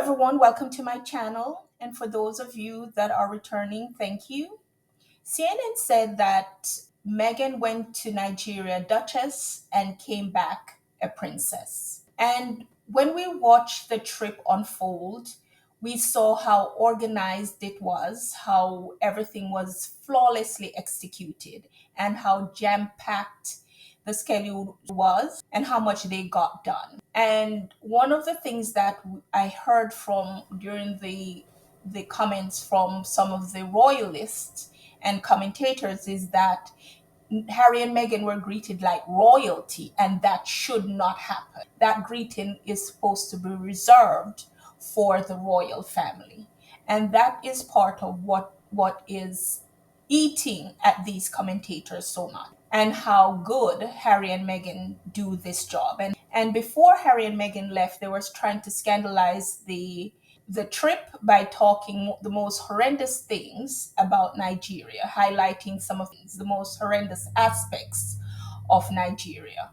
everyone, welcome to my channel. And for those of you that are returning, thank you. CNN said that Meghan went to Nigeria Duchess and came back a princess. And when we watched the trip unfold, we saw how organized it was, how everything was flawlessly executed, and how jam packed the schedule was, and how much they got done. And one of the things that I heard from during the comments from some of the royalists and commentators is that Harry and Meghan were greeted like royalty, and that should not happen. That greeting is supposed to be reserved for the royal family. And that is part of what is eating at these commentators so much, and how good Harry and Meghan do this job. And before Harry and Meghan left, they were trying to scandalize the trip by talking the most horrendous things about Nigeria, highlighting some of the most horrendous aspects of Nigeria,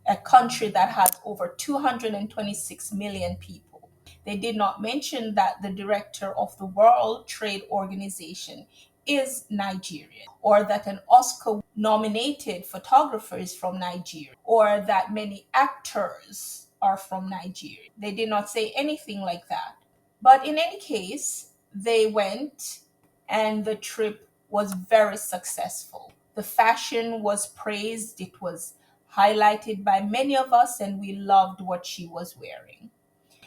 a country that has over 226 million people. They did not mention that the director of the World Trade Organization is Nigerian, or that an Oscar nominated photographer is from Nigeria, or that many actors are from Nigeria. They did not say anything like that. But in any case, they went and the trip was very successful. The fashion was praised, it was highlighted by many of us, and we loved what she was wearing.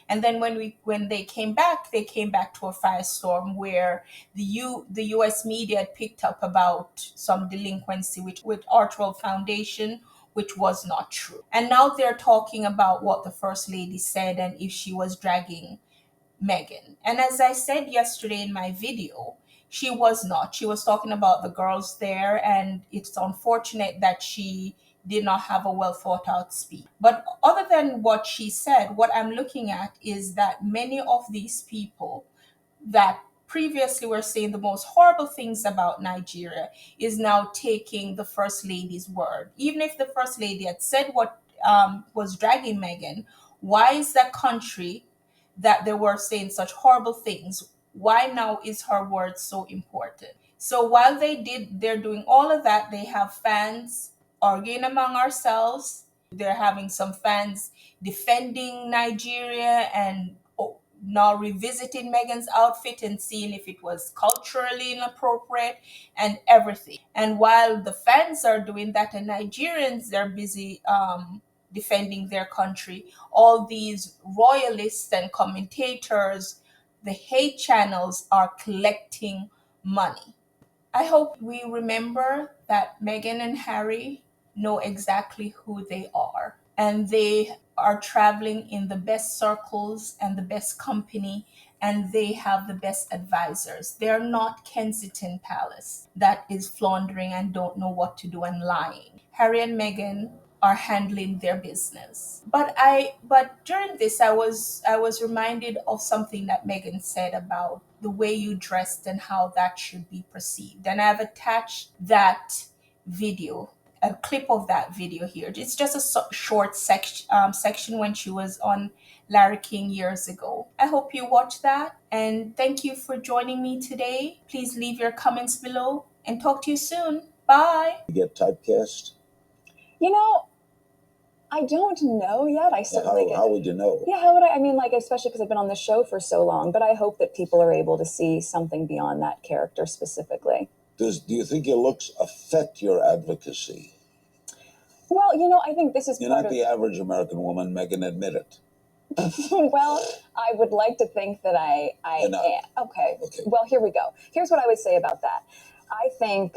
And then when they came back to a firestorm where the US media had picked up about some delinquency with Archwell Foundation, which was not true. And now they're talking about what the First Lady said and if she was dragging Meghan. And as I said yesterday in my video, she was not. She was talking about the girls there, and it's unfortunate that she did not have a well thought out speech. But other than what she said, what I'm looking at is that many of these people that previously were saying the most horrible things about Nigeria is now taking the First Lady's word. Even if the First Lady had said what was dragging Meghan, why is that country that they were saying such horrible things, why now is her word so important? So while they're doing all of that, they have fans arguing among ourselves. They're having some fans defending Nigeria and now revisiting Meghan's outfit and seeing if it was culturally inappropriate and everything. And while the fans are doing that and Nigerians are busy defending their country, all these royalists and commentators, the hate channels are collecting money. I hope we remember that Meghan and Harry know exactly who they are, and they are traveling in the best circles and the best company, and they have the best advisors. They're not Kensington Palace that is floundering and don't know what to do and lying. Harry and Meghan are handling their business. But during this I was reminded of something that Meghan said about the way you dressed and how that should be perceived. And I've attached that video, a clip of that video here. It's just a short section when she was on Larry King years ago. I hope you watch that, and thank you for joining me today. Please leave your comments below and talk to you soon. Bye. Get typecast? You know, I don't know yet. I certainly How would you know? Yeah, how would I mean, like, especially because I've been on the show for so long, but I hope that people are able to see something beyond that character specifically. Do you think your looks affect your advocacy? Well, you know, I think this is You're not the average American woman, Meghan, admit it. Well, I would like to think that I am. Okay. Well, here we go. Here's what I would say about that. I think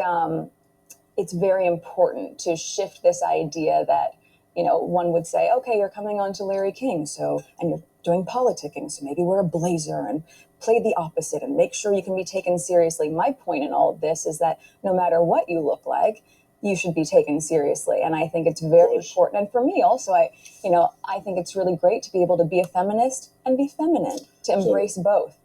it's very important to shift this idea that, you know, one would say, okay, you're coming on to Larry King, and you're doing politicking, so maybe wear a blazer and play the opposite and make sure you can be taken seriously. My point in all of this is that no matter what you look like, you should be taken seriously. And I think it's very important. And for me also, I think it's really great to be able to be a feminist and be feminine, to embrace both.